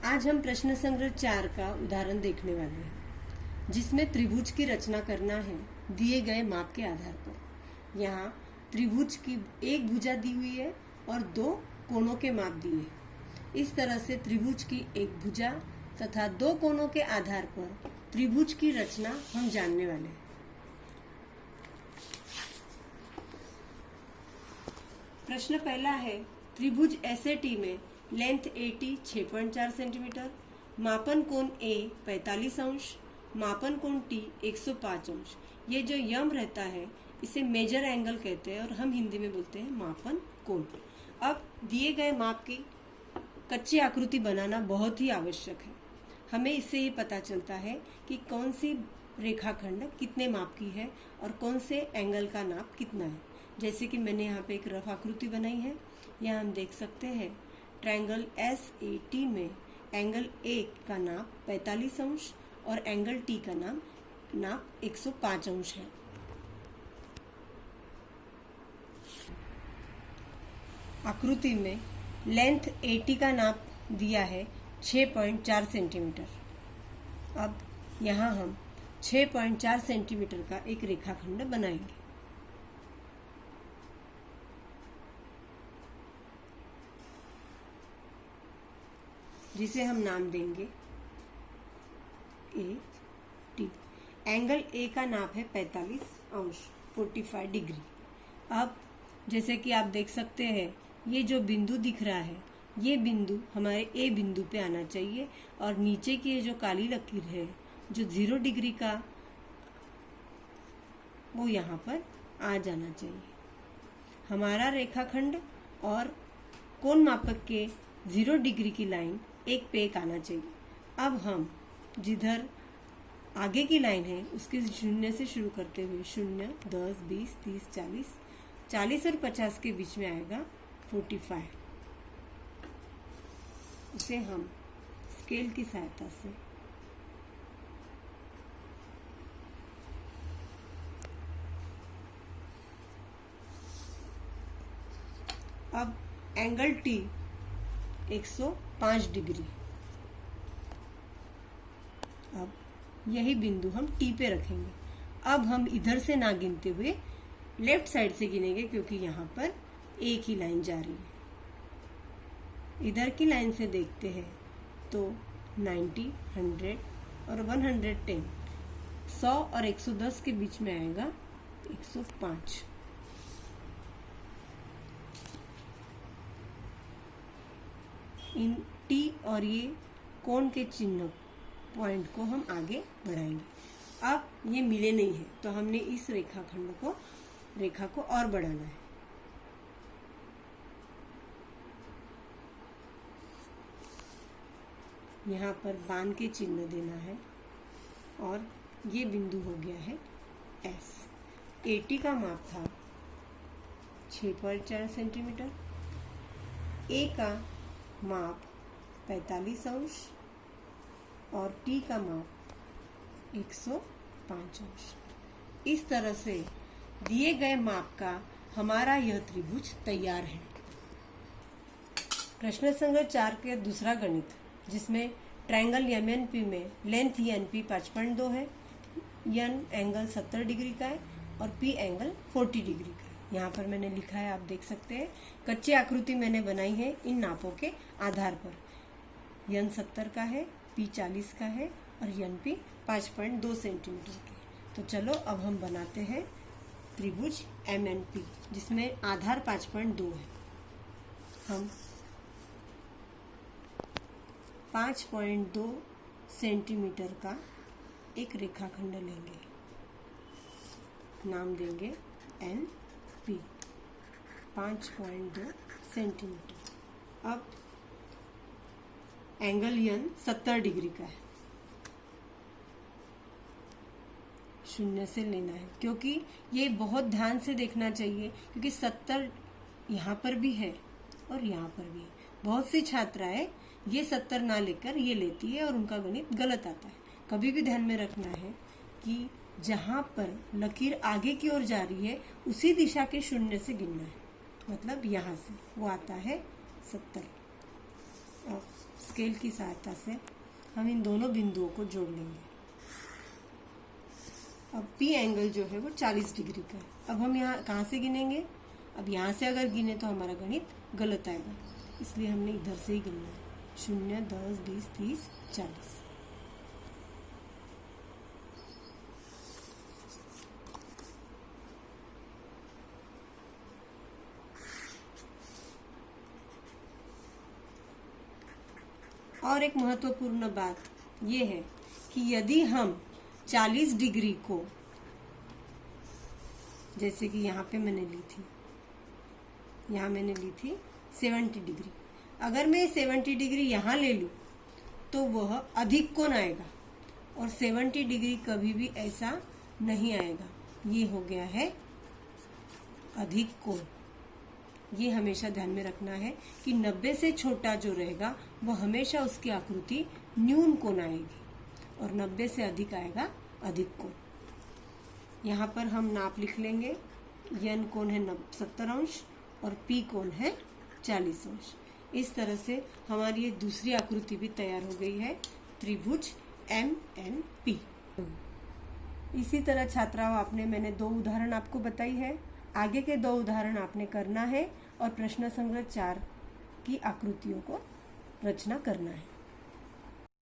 आज हम प्रश्न संग्रह 4 का उदाहरण देखने वाले हैं, जिसमें त्रिभुज की रचना करना है दिए गए माप के आधार पर। यहाँ त्रिभुज की एक भुजा दी हुई है और दो कोणों के माप दिए हैं। इस तरह से त्रिभुज की एक भुजा तथा दो कोणों के आधार पर त्रिभुज की रचना हम जानने वाले हैं। प्रश्न पहला है, त्रिभुज एसएटी में लेंथ AT 6.4 सेंटीमीटर, मापन कोण A 45 अंश, मापन कोण T 105 अंश। ये जो यम रहता है इसे मेजर एंगल कहते हैं और हम हिंदी में बोलते हैं मापन कोण। अब दिए गए माप की कच्ची आकृति बनाना बहुत ही आवश्यक है। हमें इससे ये पता चलता है कि कौन सी रेखाखंड कितने माप की है और कौन से एंगल का नाप कितना है। जैसे कि मैंने यहाँ पे एक रफ आकृति बनाई है। यहाँ हम देख सकते हैं ट्रायंगल SAT में एंगल A का नाप 45 अंश और एंगल T का नाप 105 अंश है। आकृति में लेंथ AT का नाप दिया है 6.4 सेंटीमीटर। अब यहाँ हम 6.4 सेंटीमीटर का एक रेखाखंड बनाएंगे। जिसे हम नाम देंगे AT। एंगल A का नाप है 45 अंश 45 डिग्री। अब जैसे कि आप देख सकते हैं, ये जो बिंदु दिख रहा है ये बिंदु हमारे A बिंदु पे आना चाहिए और नीचे की ये जो काली लकीर है जो 0 डिग्री का, वो यहाँ पर आ जाना चाहिए। हमारा रेखाखंड और कोण मापक के 0 डिग्री की लाइन एक पे एक आना चाहिए। अब हम जिधर आगे की लाइन है उसके 0 से शुरू करते हुए 0, 10, 20, 30, 40 और 50 के बीच में आएगा 45। इसे हम स्केल की सहायता से अब एंगल T 105 डिग्री। अब यही बिंदु हम T पे रखेंगे। अब हम इधर से ना गिनते हुए लेफ्ट साइड से गिनेंगे, क्योंकि यहाँ पर एक ही लाइन जा रही है। इधर की लाइन से देखते हैं तो 90, 100 और 110, 100 और 110 के बीच में आएगा 105। इन T और ये कोण के चिन्ह पॉइंट को हम आगे बढ़ाएंगे। अब ये मिले नहीं है तो हमने इस रेखा को और बढ़ाना है। यहाँ पर बाण के चिन्ह देना है और ये बिंदु हो गया है S। AT का माप था 6.4 सेंटीमीटर, A का माप 45 अंश और T का माप 105 अंश। इस तरह से दिए गए माप का हमारा यह त्रिभुज तैयार है। प्रश्न संग्रह 4 के दूसरा गणित, जिसमें ट्रायंगल MNP में लेंथ NP 5.2 है, N एंगल 70 डिग्री का है और P एंगल 40 डिग्री का है। यहाँ पर मैंने लिखा है, आप देख सकते हैं। कच्ची आकृति मैंने बनाई है इन नापों के आधार पर। N 70 का है, P 40 का है और NP 5.2 सेंटीमीटर की। तो चलो अब हम बनाते हैं त्रिभुज MNP, जिसमें आधार 5.2 है। हम 5.2 सेंटीमीटर का एक रेखाखंड लेंगे, नाम देंगे NP 5.2 सेंटीमीटर। अब एंगल N 70 डिग्री का है, 0 से लेना है, क्योंकि ये बहुत ध्यान से देखना चाहिए, क्योंकि 70 यहाँ पर भी है और यहाँ पर भी है। बहुत सी छात्राएं ये 70 ना लेकर ये लेती है और उनका गणित गलत आता है। कभी भी ध्यान में रखना है कि जहाँ पर लकीर आगे की ओर जा रही है उसी दिशा के 0 से गिनना है। मतलब यहाँ से वो आता है 70। स्केल की सहायता से हम इन दोनों बिंदुओं को जोड़ लेंगे। अब पी एंगल जो है वो 40 डिग्री का है। अब हम यहाँ कहाँ से गिनेंगे? अब यहाँ से अगर गिने तो हमारा गणित गलत आएगा, इसलिए हमने इधर से ही गिनना है। 0, 10, 20, 30, 40। और एक महत्वपूर्ण बात यह है कि यदि हम 40 डिग्री को, जैसे कि यहाँ पे मैंने ली थी, यहाँ मैंने ली थी 70 डिग्री, अगर मैं 70 डिग्री यहाँ ले लूँ तो वह अधिक कोण आएगा, और 70 डिग्री कभी भी ऐसा नहीं आएगा। ये हो गया है अधिक कोण। ये हमेशा ध्यान में रखना है कि 90 से छोटा जो रहेगा वह हमेशा उसकी आकृति न्यून कोण आएगी, और 90 से अधिक आएगा अधिक कोण। यहाँ पर हम नाप लिख लेंगे। n कोण है 70 अंश और p कोण है 40 अंश। इस तरह से हमारी ये दूसरी आकृति भी तैयार हो गई है, त्रिभुज MNP। इसी तरह छात्राओं, मैंने 2 उदाहरण आपको बताई है। आगे के 2 उदाहरण आपने करना है और प्रश्न संग्रह 4 की आकृतियों को रचना करना है।